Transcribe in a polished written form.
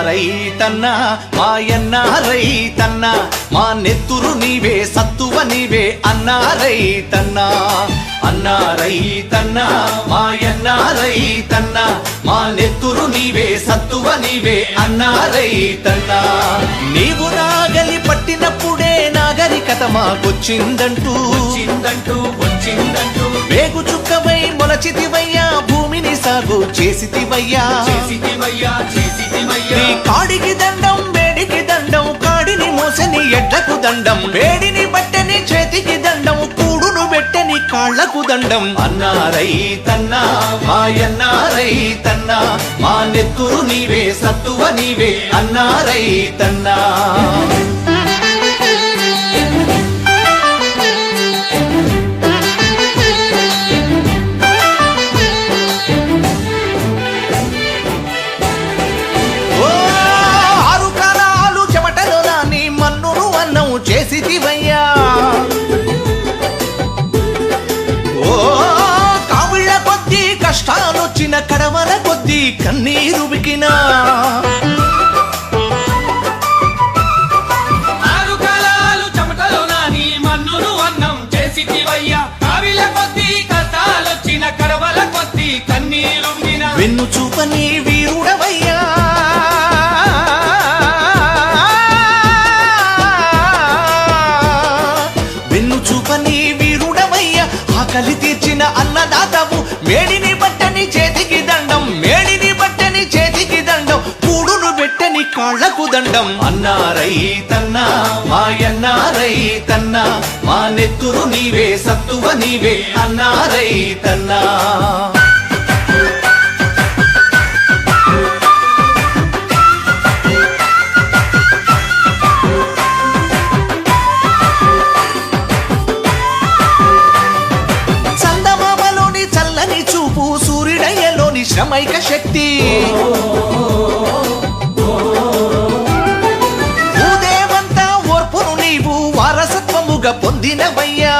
రైతన్నా మాయన్న రైతన్నా మా నెత్తురు నీవే సత్తువ నీవే అన్నా రైతన్నా అన్నా రైతన్నా మాయన్న రైతన్నా మా నెత్తురు నీవే సత్తువ నీవే అన్నా రైతన్నా నీవు నాగలి పట్టినప్పుడే నాగరికత మాకొచ్చిందంటూ వచ్చిందంటూ వేగు చుక్కవై మొలచితివయ్యా భూమిని సాగు చేసితివయ్యా నీ కాడికి దండం వేడికి దండం కాడిని మోసని ఎడ్లకు దండం వేడిని బట్టని చేతికి దండం కూడును పెట్టని కాళ్లకు దండం అన్నా రైతన్నా మాయన్నా రైతన్నా మా నెత్తురు నీవే సత్తువ నీవే అన్నా రైతన్నా చేసితివయ్యా ఓ కావిళ్ళ కొద్దీ కష్టాలొచ్చిన కడవల కొద్దీ కన్నీరు బికినా ఆరు కాలాలు చెమటలో నాని మన్నును అన్నం చేసితివయ్యా కావిళ్ళ కొద్దీ కష్టాలొచ్చిన కడవల కొద్దీ కన్నీరు బికినా వెన్ను చూపని వీరుడవయ్యా ఆకలి తీర్చిన అన్నదాతవు మేడిని బట్టని చేతికి దండం మేడిని బట్టని చేతికి దండం కూడును పెట్టని కాళ్లకు దండం అన్నా రైతన్నా మాయన్నా రైతన్నా మా నెత్తురు నీవే సత్తువ నీవే అన్నా రైతన్నా సూర్యుడయ్యలోని శ్రమైక శక్తి భూదేవంతా ఓర్పును నీవు వారసత్వముగా పొందినవయ్యా